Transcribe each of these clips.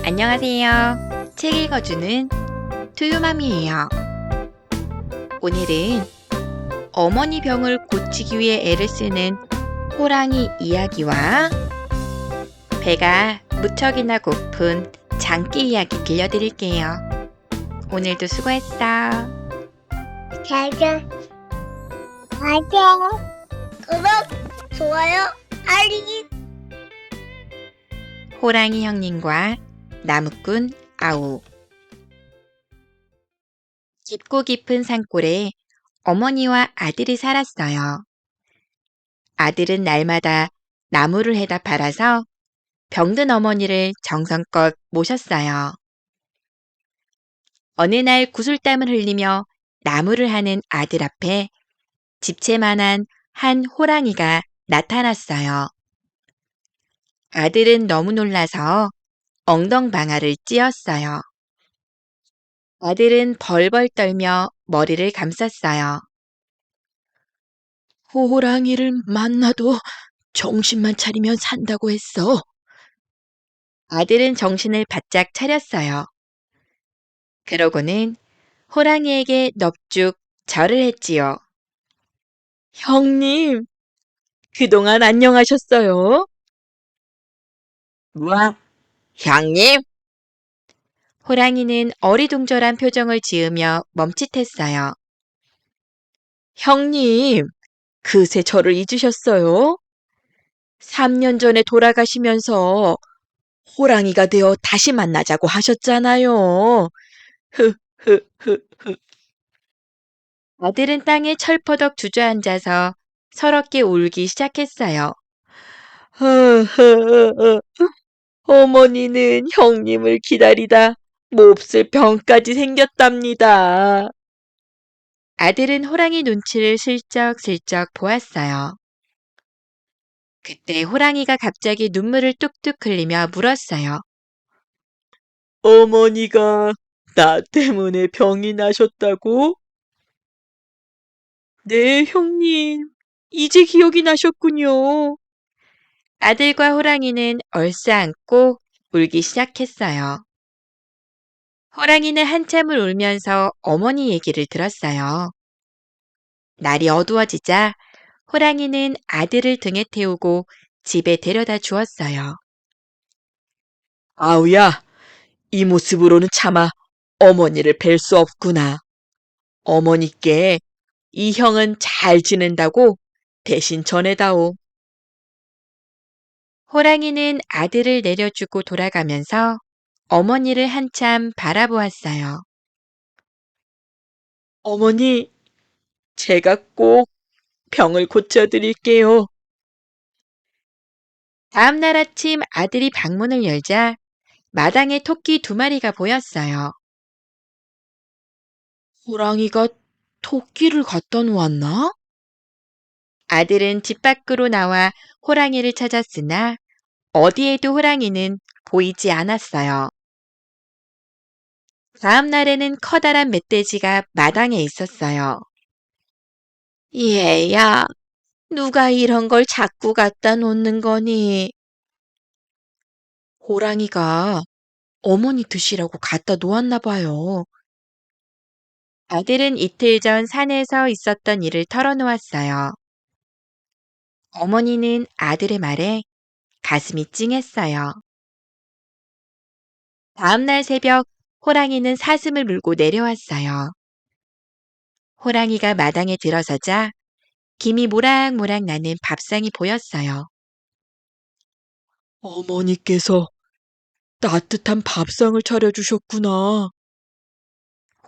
안녕하세요. 책 읽어주는 투유맘이에요. 오늘은 어머니 병을 고치기 위해 애를 쓰는 호랑이 이야기와 배가 무척이나 고픈 장기 이야기 들려드릴게요. 오늘도 수고했어. 잘자. 맞아. 구독, 좋아요, 알림. 호랑이 형님과 나무꾼 아우. 깊고 깊은 산골에 어머니와 아들이 살았어요. 아들은 날마다 나무를 해다 팔아서 병든 어머니를 정성껏 모셨어요. 어느 날 구슬땀을 흘리며 나무를 하는 아들 앞에 집채만한 한 호랑이가 나타났어요. 아들은 너무 놀라서 엉덩방아를 찧었어요. 아들은 벌벌 떨며 머리를 감쌌어요. 호랑이를 만나도 정신만 차리면 산다고 했어. 아들은 정신을 바짝 차렸어요. 그러고는 호랑이에게 넙죽 절을 했지요. 형님, 그동안 안녕하셨어요? 뭐? 형님? 호랑이는 어리둥절한 표정을 지으며 멈칫했어요. 형님, 그새 저를 잊으셨어요? 3년 전에 돌아가시면서 호랑이가 되어 다시 만나자고 하셨잖아요. 흐흐흐흐. 아들은 땅에 철퍼덕 주저앉아서 서럽게 울기 시작했어요. 흐흐흐. 어머니는 형님을 기다리다 몹쓸 병까지 생겼답니다. 아들은 호랑이 눈치를 슬쩍슬쩍 보았어요. 그때 호랑이가 갑자기 눈물을 뚝뚝 흘리며 물었어요. 어머니가 나 때문에 병이 나셨다고? 네, 형님. 이제 기억이 나셨군요. 아들과 호랑이는 얼싸안고 울기 시작했어요. 호랑이는 한참을 울면서 어머니 얘기를 들었어요. 날이 어두워지자 호랑이는 아들을 등에 태우고 집에 데려다 주었어요. 아우야, 이 모습으로는 차마 어머니를 뵐 수 없구나. 어머니께 이 형은 잘 지낸다고 대신 전해다오. 호랑이는 아들을 내려주고 돌아가면서 어머니를 한참 바라보았어요. 어머니, 제가 꼭 병을 고쳐드릴게요. 다음 날 아침 아들이 방문을 열자 마당에 토끼 2마리가 보였어요. 호랑이가 토끼를 갖다 놓았나? 아들은 집 밖으로 나와 호랑이를 찾았으나 어디에도 호랑이는 보이지 않았어요. 다음 날에는 커다란 멧돼지가 마당에 있었어요. 얘야, 누가 이런 걸 자꾸 갖다 놓는 거니? 호랑이가 어머니 드시라고 갖다 놓았나 봐요. 아들은 이틀 전 산에서 있었던 일을 털어놓았어요. 어머니는 아들의 말에 가슴이 찡했어요. 다음날 새벽 호랑이는 사슴을 물고 내려왔어요. 호랑이가 마당에 들어서자 김이 모락모락 나는 밥상이 보였어요. 어머니께서 따뜻한 밥상을 차려주셨구나.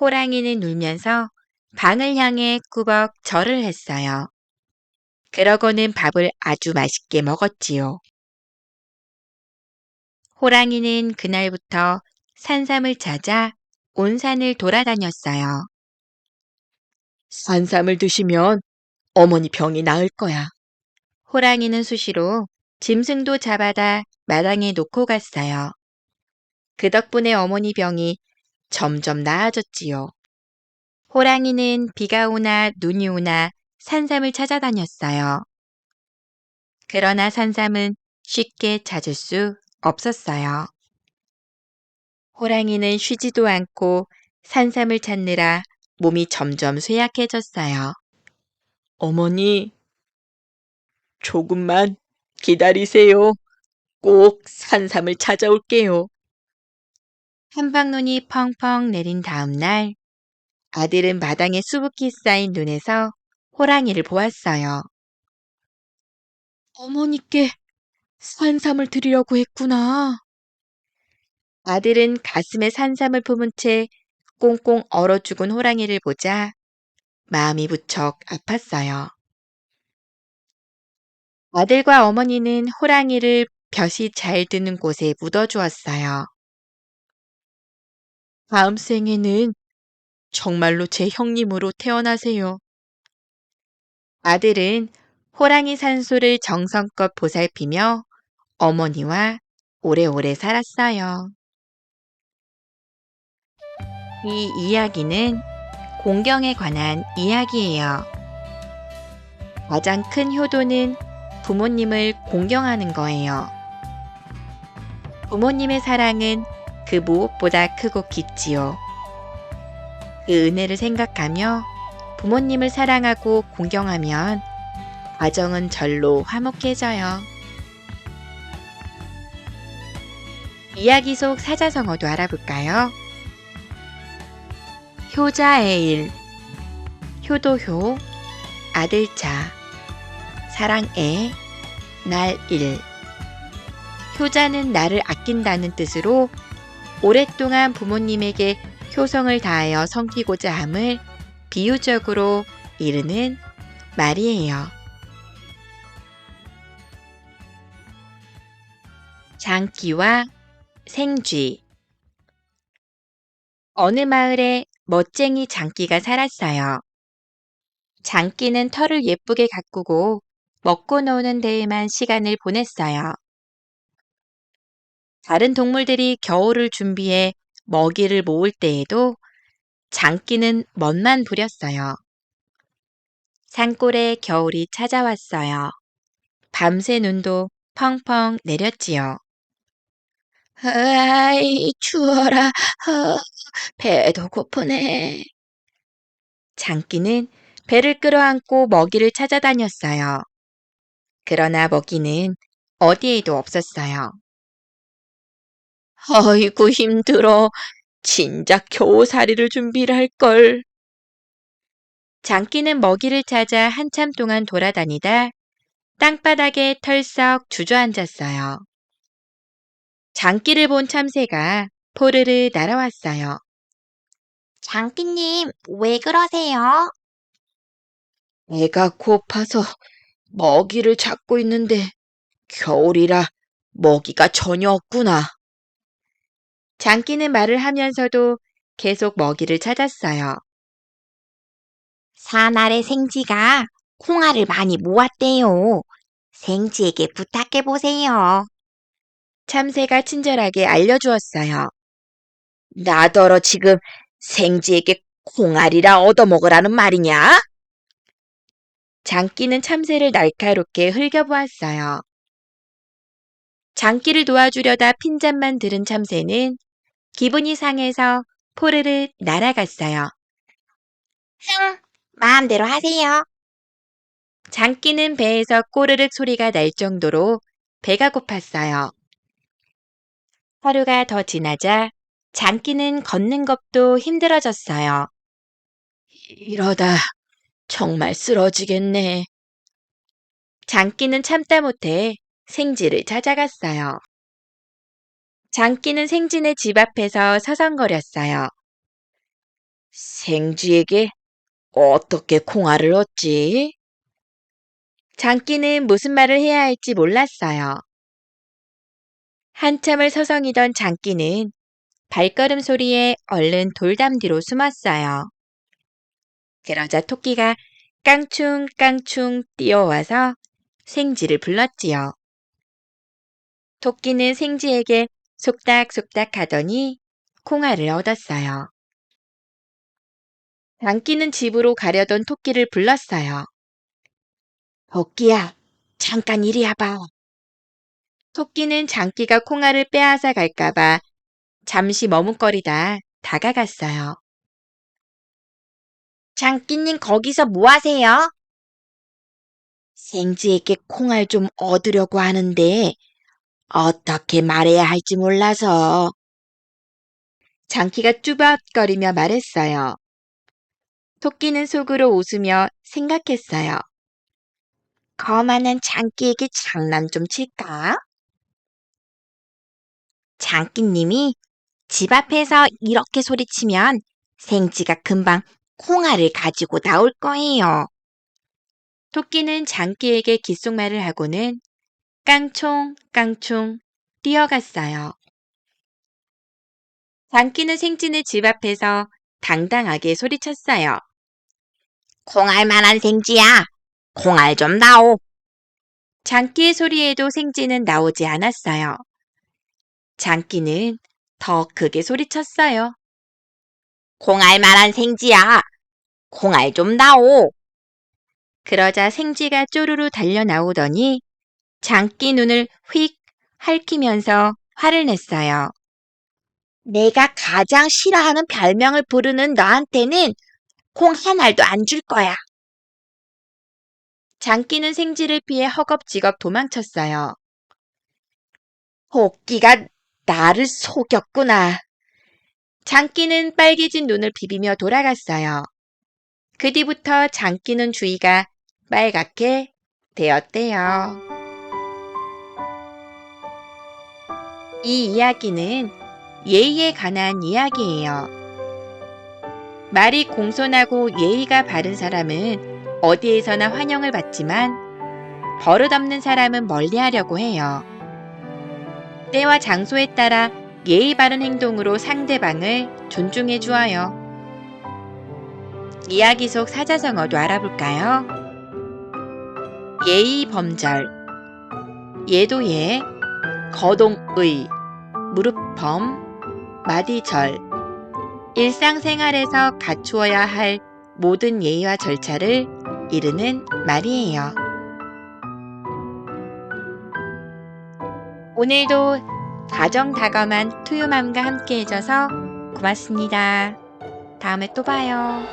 호랑이는 울면서 방을 향해 꾸벅 절을 했어요. 그러고는 밥을 아주 맛있게 먹었지요. 호랑이는 그날부터 산삼을 찾아 온 산을 돌아다녔어요. 산삼을 드시면 어머니 병이 나을 거야. 호랑이는 수시로 짐승도 잡아다 마당에 놓고 갔어요. 그 덕분에 어머니 병이 점점 나아졌지요. 호랑이는 비가 오나 눈이 오나 산삼을 찾아다녔어요. 그러나 산삼은 쉽게 찾을 수 없었어요. 호랑이는 쉬지도 않고 산삼을 찾느라 몸이 점점 쇠약해졌어요. 어머니, 조금만 기다리세요. 꼭 산삼을 찾아올게요. 한방눈이 펑펑 내린 다음 날, 아들은 마당에 수북히 쌓인 눈에서 호랑이를 보았어요. 어머니께 산삼을 드리려고 했구나. 아들은 가슴에 산삼을 품은 채 꽁꽁 얼어 죽은 호랑이를 보자 마음이 무척 아팠어요. 아들과 어머니는 호랑이를 볕이 잘 드는 곳에 묻어주었어요. 다음 생에는 정말로 제 형님으로 태어나세요. 아들은 호랑이 산소를 정성껏 보살피며 어머니와 오래오래 살았어요. 이 이야기는 공경에 관한 이야기예요. 가장 큰 효도는 부모님을 공경하는 거예요. 부모님의 사랑은 그 무엇보다 크고 깊지요. 그 은혜를 생각하며 부모님을 사랑하고 공경하면 가정은 절로 화목해져요. 이야기 속 사자성어도 알아볼까요? 효자의 일, 효도효, 아들자, 사랑애, 날일. 효자는 나를 아낀다는 뜻으로 오랫동안 부모님에게 효성을 다하여 섬기고자 함을 비유적으로 이르는 말이에요. 장기와 생쥐. 어느 마을에 멋쟁이 장기가 살았어요. 장기는 털을 예쁘게 가꾸고 먹고 노는 데에만 시간을 보냈어요. 다른 동물들이 겨울을 준비해 먹이를 모을 때에도 장기는 멋만 부렸어요. 산골에 겨울이 찾아왔어요. 밤새 눈도 펑펑 내렸지요. 아이, 추워라. 배도 고프네. 장기는 배를 끌어안고 먹이를 찾아다녔어요. 그러나 먹이는 어디에도 없었어요. 아이고, 힘들어. 진작 겨우살이를 준비를 할걸. 장기는 먹이를 찾아 한참 동안 돌아다니다 땅바닥에 털썩 주저앉았어요. 장기를 본 참새가 포르르 날아왔어요. 장기님, 왜 그러세요? 배가 고파서 먹이를 찾고 있는데 겨울이라 먹이가 전혀 없구나. 장기는 말을 하면서도 계속 먹이를 찾았어요. 산 아래 생쥐가 콩알을 많이 모았대요. 생쥐에게 부탁해보세요. 참새가 친절하게 알려주었어요. 나더러 지금 생쥐에게 콩알이라 얻어먹으라는 말이냐? 장기는 참새를 날카롭게 흘겨보았어요. 장기를 도와주려다 핀잔만 들은 참새는 기분이 상해서 포르르 날아갔어요. 흥, 마음대로 하세요. 장기는 배에서 꼬르륵 소리가 날 정도로 배가 고팠어요. 하루가 더 지나자 장기는 걷는 것도 힘들어졌어요. 이러다 정말 쓰러지겠네. 장기는 참다 못해 생쥐를 찾아갔어요. 장기는 생쥐네 집 앞에서 서성거렸어요. 생쥐에게 어떻게 콩알을 얻지? 장기는 무슨 말을 해야 할지 몰랐어요. 한참을 서성이던 장기는 발걸음 소리에 얼른 돌담 뒤로 숨었어요. 그러자 토끼가 깡충깡충 뛰어와서 생쥐를 불렀지요. 토끼는 생쥐에게 속닥속닥 하더니 콩알을 얻었어요. 장기는 집으로 가려던 토끼를 불렀어요. 토끼야, 잠깐 이리 와봐. 토끼는 장기가 콩알을 빼앗아 갈까봐 잠시 머뭇거리다 다가갔어요. 장끼님 거기서 뭐 하세요? 생지에게 콩알 좀 얻으려고 하는데 어떻게 말해야 할지 몰라서. 장기가 쭈뼛거리며 말했어요. 토끼는 속으로 웃으며 생각했어요. 거만한 장끼에게 장난 좀 칠까? 장끼님이 집 앞에서 이렇게 소리치면 생쥐가 금방 콩알을 가지고 나올 거예요. 토끼는 장기에게 귓속말을 하고는 깡총 깡총 뛰어갔어요. 장기는 생쥐네 집 앞에서 당당하게 소리쳤어요. 콩알만한 생쥐야, 콩알 좀 나오. 장기의 소리에도 생쥐는 나오지 않았어요. 장기는 더 크게 소리쳤어요. 콩알만한 생쥐야, 콩알 좀 나오. 그러자 생쥐가 쪼르르 달려 나오더니 장기 눈을 휙 할퀴면서 화를 냈어요. 내가 가장 싫어하는 별명을 부르는 너한테는 콩 한 알도 안 줄 거야. 장기는 생쥐를 피해 허겁지겁 도망쳤어요. 토끼가 나를 속였구나. 장기는 빨개진 눈을 비비며 돌아갔어요. 그 뒤부터 장기는 주위가 빨갛게 되었대요. 이 이야기는 예의에 관한 이야기예요. 말이 공손하고 예의가 바른 사람은 어디에서나 환영을 받지만 버릇없는 사람은 멀리하려고 해요. 때와 장소에 따라 예의 바른 행동으로 상대방을 존중해 주어요. 이야기 속 사자성어도 알아볼까요? 예의 범절, 예도예, 거동의, 무릎범, 마디절. 일상생활에서 갖추어야 할 모든 예의와 절차를 이르는 말이에요. 오늘도 다정다감한 투유맘과 함께 해줘서 고맙습니다. 다음에 또 봐요.